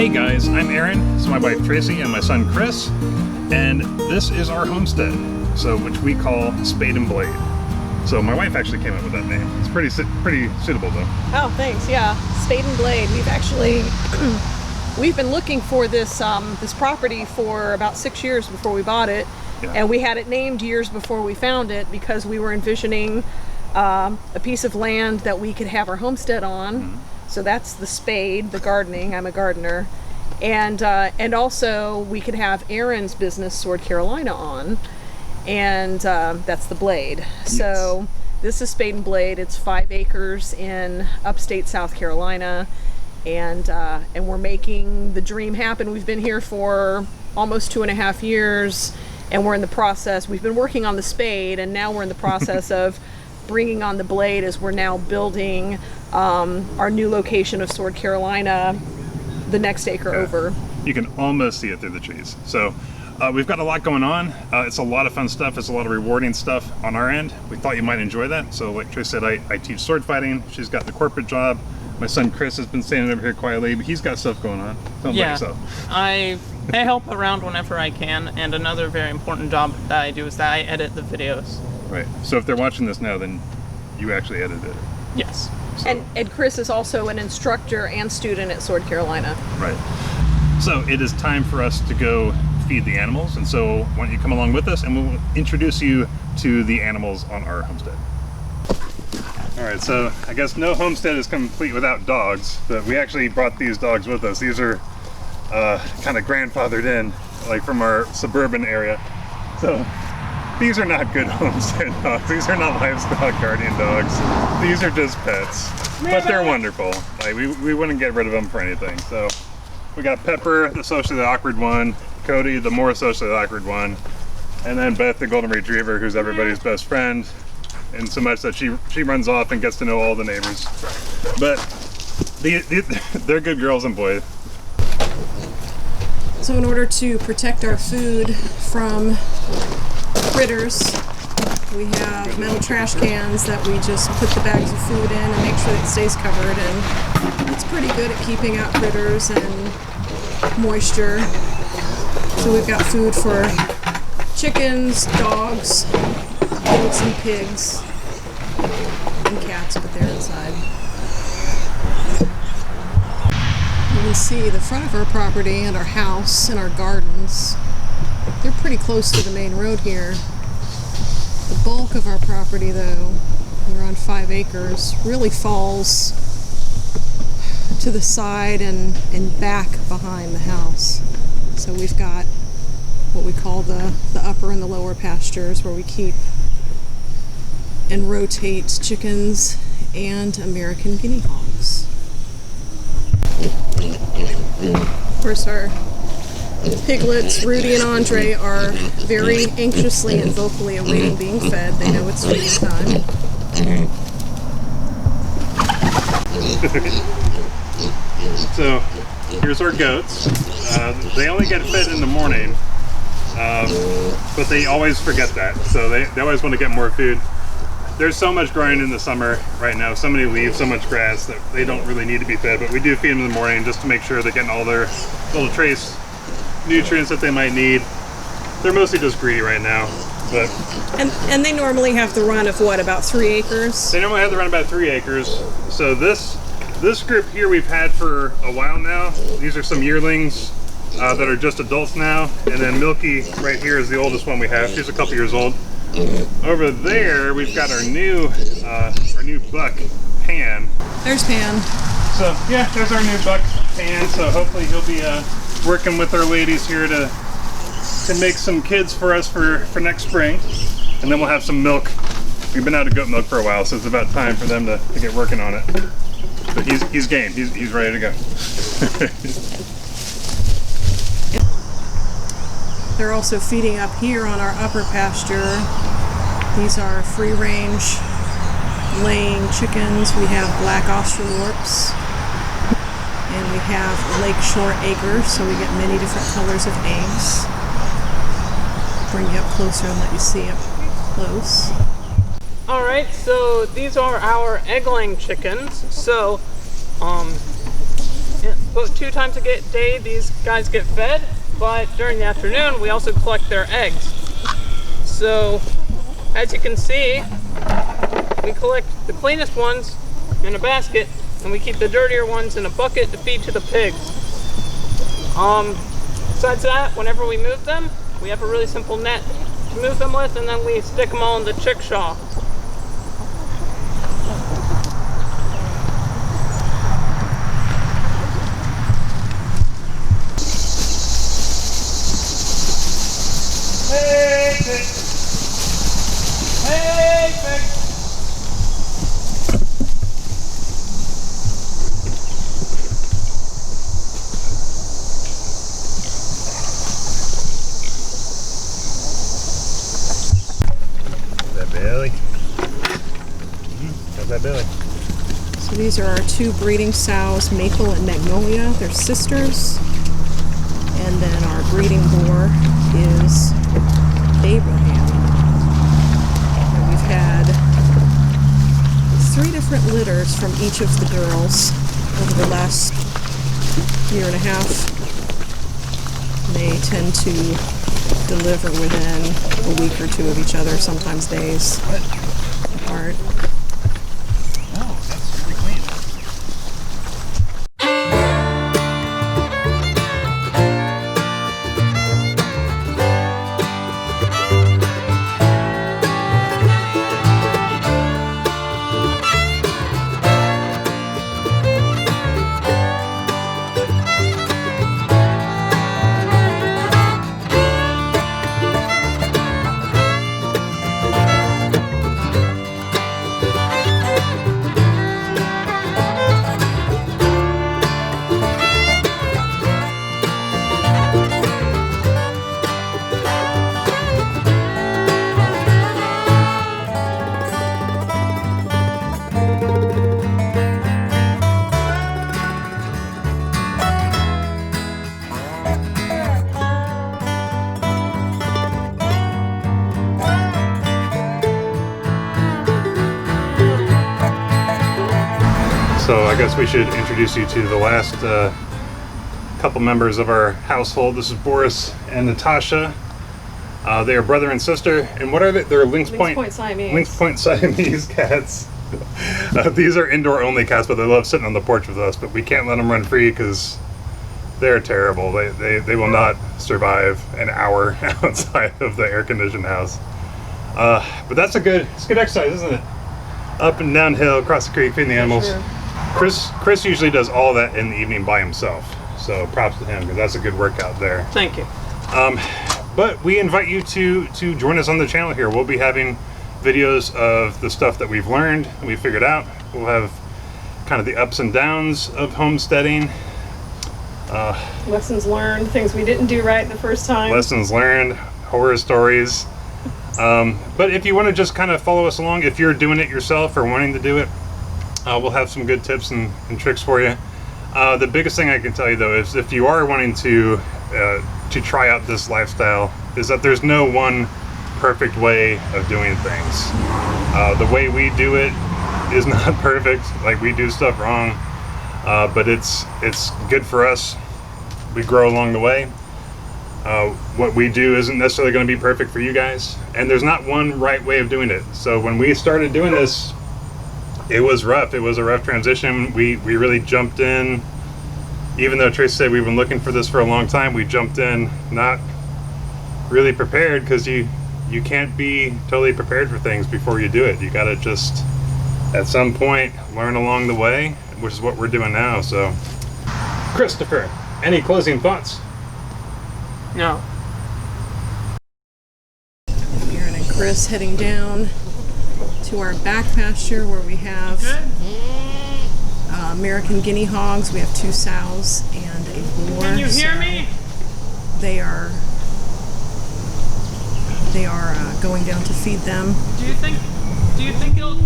Hey guys, I'm Aaron, this is my wife Tracy and my son Chris, and this is our homestead, which we call Spade and Blade. So my wife actually came up with that name. It's pretty suitable though. Oh, thanks. Yeah, Spade and Blade. We've actually we've been looking for this this property for about 6 years before we bought it, yeah. And we had it named years before we found it because we were envisioning a piece of land that we could have our homestead on. Mm-hmm. So that's the spade, the gardening. I'm a gardener, and also we could have Aaron's business, Sword Carolina, on, and that's the blade. Yes. So this is Spade and Blade. It's 5 acres in upstate South Carolina, and we're making the dream happen. We've been here for almost 2.5 years, and we're in the process. We've been working on the spade, and now we're in the process of bringing on the blade as we're now building our new location of Sword Carolina, the next acre over. You can almost see it through the trees. So we've got a lot going on. It's a lot of fun stuff. It's a lot of rewarding stuff on our end. We thought you might enjoy that. So like Trish said, I teach sword fighting. She's got the corporate job. My son Chris has been standing over here quietly, but he's got stuff going on. Sounds like so. I help around whenever I can, and another very important job that I do is that I edit the videos. Right. So if they're watching this now, then you actually edited it. Yes. So. And Chris is also an instructor and student at Sword Carolina. Right. So it is time for us to go feed the animals, and so why don't you come along with us and we'll introduce you to the animals on our homestead. All right, so I guess no homestead is complete without dogs, but we actually brought these dogs with us. These are kind of grandfathered in, like from our suburban area. So these are not good homestead dogs. These are not livestock guardian dogs. These are just pets, but they're wonderful. Like we wouldn't get rid of them for anything. So we got Pepper, the socially awkward one, Cody, the more socially awkward one, and then Beth, the golden retriever, who's everybody's best friend, and so much that she runs off and gets to know all the neighbors. But they're good girls and boys. So in order to protect our food from critters, we have metal trash cans that we just put the bags of food in and make sure that it stays covered, and it's pretty good at keeping out critters and moisture. So we've got food for chickens, dogs, goats and pigs, and cats, but they're inside. You can see the front of our property and our house and our gardens. They're pretty close to the main road here. The bulk of our property, though, we're on 5 acres, really falls to the side and back behind the house. So we've got what we call the upper and the lower pastures, where we keep and rotate chickens and American guinea hogs. Of course, our piglets, Rudy and Andre, are very anxiously and vocally awaiting being fed. They know it's feeding time. So here's our goats. They only get fed in the morning, but they always forget that. So they always want to get more food. There's so much growing in the summer right now, so many leaves, so much grass that they don't really need to be fed, but we do feed them in the morning just to make sure they're getting all their little trace nutrients that they might need. They're mostly just greedy right now, but and they normally have the run of what, about 3 acres? They normally have the run about 3 acres. So this group here we've had for a while now. These are some yearlings that are just adults now, and then Milky right here is the oldest one we have. She's a couple years old. Over there we've got our new buck, Pan. There's Pan. So yeah, there's our new buck, Pan. So hopefully he'll be working with our ladies here to make some kids for us for next spring, and then we'll have some milk. We've been out of goat milk for a while, so it's about time for them to get working on it. But he's game. He's ready to go. They're also feeding up here on our upper pasture. These are free-range laying chickens. We have black Australorps, and we have lakeshore acres, so we get many different colors of eggs. Bring you up closer and let you see up close. Alright, so these are our egg-laying chickens. So Yeah, about 2 times a day these guys get fed, but during the afternoon we also collect their eggs. So as you can see, we collect the cleanest ones in a basket and we keep the dirtier ones in a bucket to feed to the pigs. Besides that, whenever we move them, we have a really simple net to move them with, and then we stick them all in the chickshaw. Hey, pig! Hey, pig! Belly. How's that belly? So these are our 2 breeding sows, Maple and Magnolia. They're sisters. And then our breeding boar is Abraham. And we've had 3 different litters from each of the girls over the last 1.5 years. They tend to deliver within a week or 2 of each other, sometimes days apart. Oh, that's really clean. So I guess we should introduce you to the last couple members of our household. This is Boris and Natasha. They are brother and sister. And what are they? They're Lynx Point Siamese. Lynx Point Siamese cats. These are indoor only cats, but they love sitting on the porch with us. But we can't let them run free because they're terrible. They will not survive an hour outside of the air-conditioned house. But it's good exercise, isn't it? Up and downhill, across the creek, feeding the animals. Sure. Chris usually does all that in the evening by himself, so props to him because that's a good workout there. Thank you. But we invite you to join us on the channel here. We'll be having videos of the stuff that we've learned and we figured out. We'll have kind of the ups and downs of homesteading. Lessons learned, things we didn't do right the first time. Lessons learned, horror stories. But if you want to just kind of follow us along, if you're doing it yourself or wanting to do it, we'll have some good tips and tricks for you. The biggest thing I can tell you though is if you are wanting to try out this lifestyle, is that there's no one perfect way of doing things. The way we do it is not perfect. Like, we do stuff wrong, but it's good for us. We grow along the way. What we do isn't necessarily going to be perfect for you guys, and there's not one right way of doing it. So when we started doing this, it was rough. It was a rough transition. We really jumped in, even though Tracy said we've been looking for this for a long time. We jumped in not really prepared, because you can't be totally prepared for things before you do it. You got to just at some point learn along the way, which is what we're doing now. So Christopher, any closing thoughts? No. Aaron and Chris heading down to our back pasture where we have American guinea hogs. We have 2 sows and a boar. Can you hear me? They are going down to feed them. Do you think it'll catch